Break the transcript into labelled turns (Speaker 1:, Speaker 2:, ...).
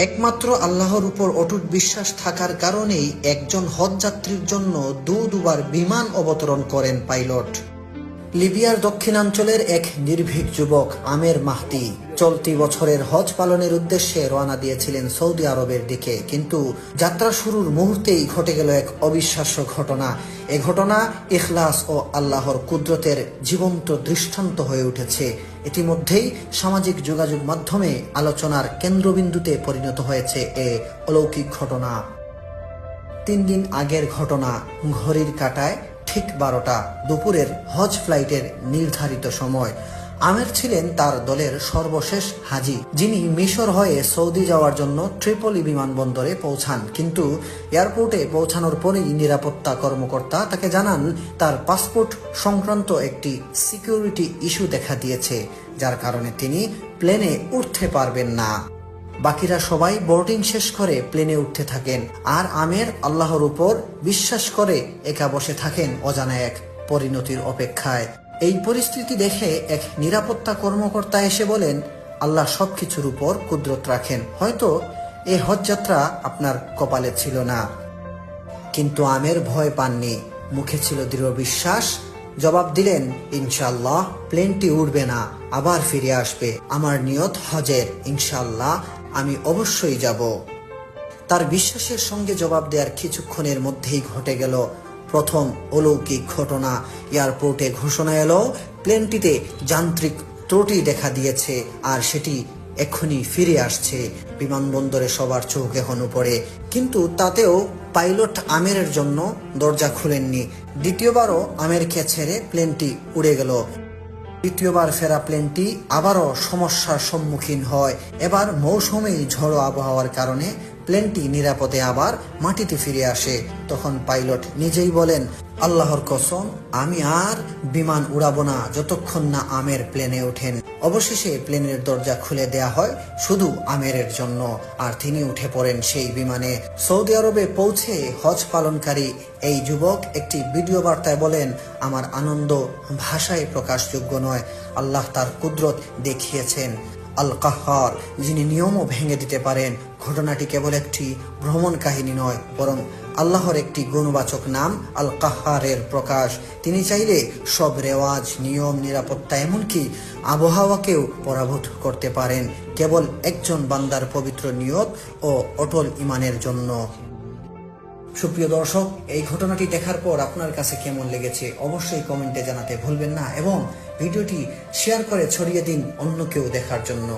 Speaker 1: একমাত্র আল্লাহর উপর অটুট বিশ্বাস থাকার কারণেই একজন হজযাত্রীর জন্য দুবার বিমান অবতরণ করেন পাইলট। লিবিয়ার দক্ষিণাঞ্চলের এক নির্ভীক যুবক আমের মাহদি চলতি বছরের হজ পালনের উদ্দেশ্যে রওনা দিয়েছিলেন সৌদি আরবের দিকে, কিন্তু যাত্রা শুরুর মুহূর্তেই ঘটে গেল এক অবিশ্বাস্য ঘটনা। এ ঘটনা ইখলাস ও আল্লাহর কুদরতের জীবন্ত দৃষ্টান্ত হয়ে উঠেছে। ইতিমধ্যেই সামাজিক যোগাযোগ মাধ্যমে আলোচনার কেন্দ্রবিন্দুতে পরিণত হয়েছে এ অলৌকিক ঘটনা। 3 দিন আগের ঘটনা। ঘড়ির কাঁটায় ঠিক 12টা, দুপুরের হজ ফ্লাইটের নির্ধারিত সময়। আমের ছিলেন তার দলের সর্বশেষ হাজি, যিনি মিশর হয়ে সৌদি যাওয়ার জন্য ট্রিপলি বিমানবন্দরে পৌঁছান। কিন্তু এয়ারপোর্টে পৌঁছানোর পরেই নিরাপত্তা কর্মকর্তা তাকে জানান তার পাসপোর্ট সংক্রান্ত একটি সিকিউরিটি ইস্যু দেখা দিয়েছে, যার কারণে তিনি প্লেনে উঠতে পারবেন না। বাকিরা সবাই বোর্ডিং শেষ করে প্লেনে উঠতে থাকেন, আর আমের আল্লাহর উপর বিশ্বাস করে একা বসে থাকেন অজানা এক পরিণতির অপেক্ষায়। এই পরিস্থিতি দেখে এক নিরাপত্তা কর্মকর্তা এসে বলেন, আল্লাহ সবকিছুর উপর কুদরত রাখেন, হয়তো এই হজযাত্রা আপনার কপালে ছিল না। কিন্তু আমের ভয় পাননি, মুখে ছিল দৃঢ় বিশ্বাস। জবাব দিলেন, ইনশাআল্লাহ প্লেনটি উড়বে না, আবার ফিরে আসবে। আমার নিয়ত হজের, ইনশাআল্লাহ আমি অবশ্যই যাব। তার বিশ্বাসের সঙ্গে জবাব দেওয়ার কিছুক্ষণের মধ্যেই ঘটে গেল প্রথম অলৌকিক ঘটনা। এয়ারপোর্টে ঘোষণা এলো প্লেনটিতে যান্ত্রিক ত্রুটি দেখা দিয়েছে, আর সেটি এক্ষুনি ফিরে আসছে। বিমানবন্দরে সবার চোখ এখন উপরে, কিন্তু তাতেও পাইলট আমেরের জন্য দরজা খুলেননি। দ্বিতীয়বারও আমেরকে ছেড়ে প্লেনটি উড়ে গেল। তৃতীয়বার ফেরা প্লেনটি আবারও সমস্যার সম্মুখীন হয়। এবার মৌসুমী ঝড়ো আবহাওয়ার কারণে প্লেনটি নিরাপদে আবার মাটিতে ফিরে আসে। তখন পাইলট নিজেই বলেন, আল্লাহর কসম, আমি আর বিমান উড়াবো না যতক্ষণ না আমের প্লেনে ওঠেন। অবশেষে প্লেনের দরজা খুলে দেয়া হয় শুধু আমেরের জন্য, আর তিনি উঠে পড়েন সেই বিমানে। সৌদি আরবে পৌঁছে হজ পালনকারী এই যুবক একটি ভিডিও বার্তায় বলেন, আমার আনন্দ ভাষায় প্রকাশযোগ্য নয়। আল্লাহ তার কুদরত দেখিয়েছেন। আল কাহ্হার, যিনি নিয়মও ভেঙে দিতে পারেন। ঘটনাটি কেবল একটি ভ্রমণ কাহিনী নয়, বরং আল্লাহর একটি গুণবাচক নাম আল কাহ্হারের প্রকাশ। তিনি চাইলে সব রেওয়াজ, নিয়ম, নিরাপত্তা, এমনকি আবহাওয়াকেও পরাভূত করতে পারেন, কেবল একজন বান্দার পবিত্র নিয়ত ও অটল ঈমানের জন্য। সুপ্রিয় দর্শক, এই ঘটনাটি দেখার পর আপনার কাছে কেমন লেগেছে অবশ্যই কমেন্টে জানাতে ভুলবেন না, এবং ভিডিওটি শেয়ার করে ছড়িয়ে দিন অন্য কেউ দেখার জন্য।